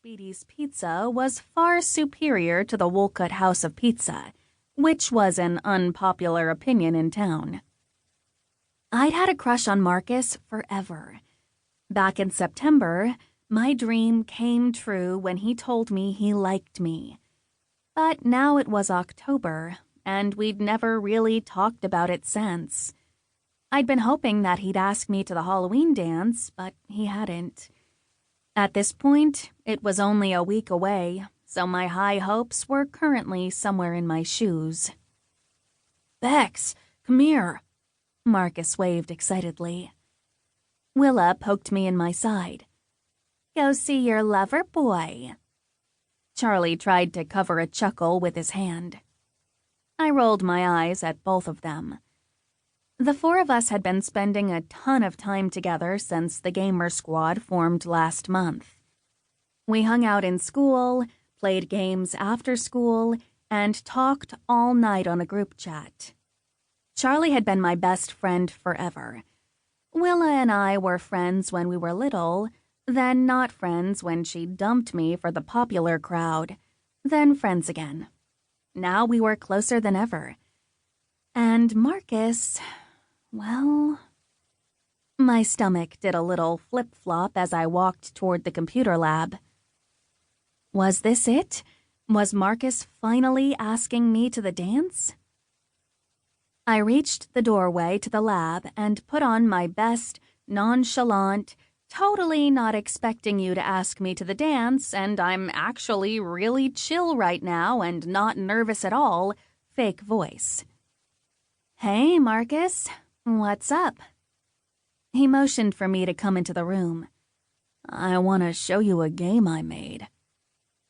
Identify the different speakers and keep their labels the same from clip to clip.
Speaker 1: Speedy's Pizza was far superior to the Wolcott House of Pizza, which was an unpopular opinion in town. I'd had a crush on Marcus forever. Back in September, my dream came true when he told me he liked me. But now it was October, and we'd never really talked about it since. I'd been hoping that he'd ask me to the Halloween dance, but he hadn't. At this point, it was only a week away, so my high hopes were currently somewhere in my shoes. "Bex, come here," Marcus waved excitedly. Willa poked me in my side. "Go see your lover boy." Charlie tried to cover a chuckle with his hand. I rolled my eyes at both of them. The four of us had been spending a ton of time together since the gamer squad formed last month. We hung out in school, played games after school, and talked all night on a group chat. Charlie had been my best friend forever. Willa and I were friends when we were little, then not friends when she dumped me for the popular crowd, then friends again. Now we were closer than ever. And Marcus, well, my stomach did a little flip-flop as I walked toward the computer lab. Was this it? Was Marcus finally asking me to the dance? I reached the doorway to the lab and put on my best, nonchalant, totally not expecting you to ask me to the dance, and I'm actually really chill right now and not nervous at all, fake voice. "Hey, Marcus, what's up?" He motioned for me to come into the room. "I want to show you a game I made."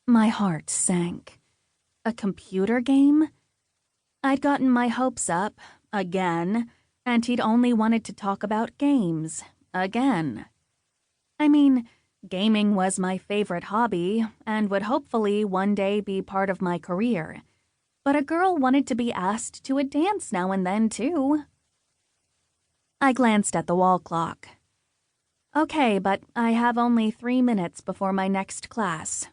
Speaker 1: My heart sank. A computer game? I'd gotten my hopes up, again, and he'd only wanted to talk about games, again. I mean, gaming was my favorite hobby and would hopefully one day be part of my career. But a girl wanted to be asked to a dance now and then, too. I glanced at the wall clock. Okay, but I have only 3 minutes before my next class.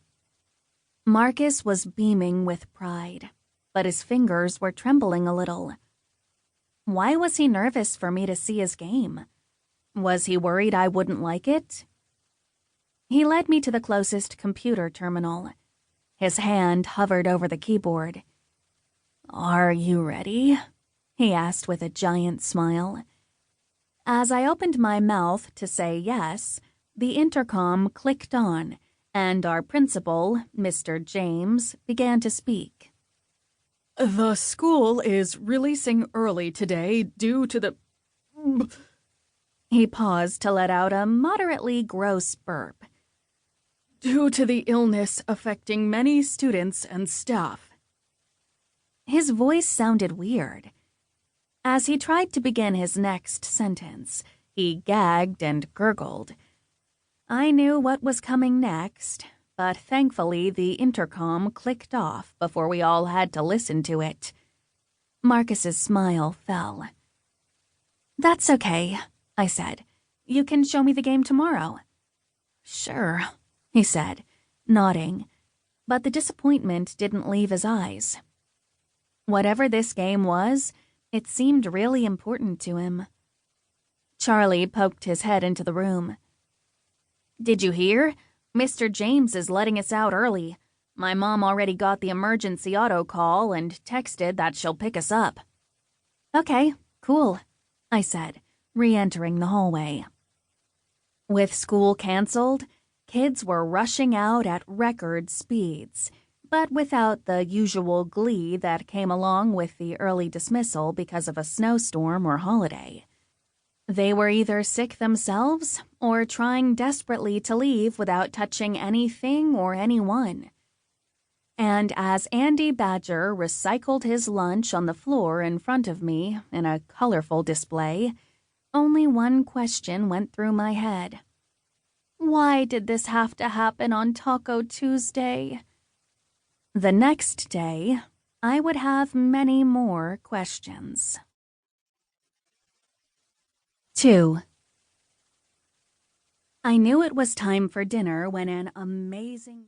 Speaker 1: Marcus was beaming with pride, but his fingers were trembling a little. Why was he nervous for me to see his game? Was he worried I wouldn't like it? He led me to the closest computer terminal. His hand hovered over the keyboard. "Are you ready?" he asked with a giant smile. As I opened my mouth to say yes, the intercom clicked on, and our principal, Mr. James, began to speak. "The school is releasing early today due to the..." He paused to let out a moderately gross burp. "Due to the illness affecting many students and staff." His voice sounded weird. As he tried to begin his next sentence, he gagged and gurgled. I knew what was coming next, but thankfully the intercom clicked off before we all had to listen to it. Marcus's smile fell. "That's okay," I said. "You can show me the game tomorrow." "Sure," he said, nodding, but the disappointment didn't leave his eyes. Whatever this game was, it seemed really important to him. Charlie poked his head into the room. "Did you hear? Mr. James is letting us out early. My mom already got the emergency auto call and texted that she'll pick us up." "Okay, cool," I said, re-entering the hallway. With school canceled, kids were rushing out at record speeds, but without the usual glee that came along with the early dismissal because of a snowstorm or holiday. They were either sick themselves or trying desperately to leave without touching anything or anyone. And as Andy Badger recycled his lunch on the floor in front of me in a colorful display, only one question went through my head. Why did this have to happen on Taco Tuesday? The next day, I would have many more questions. 2. I knew it was time for dinner when an amazing...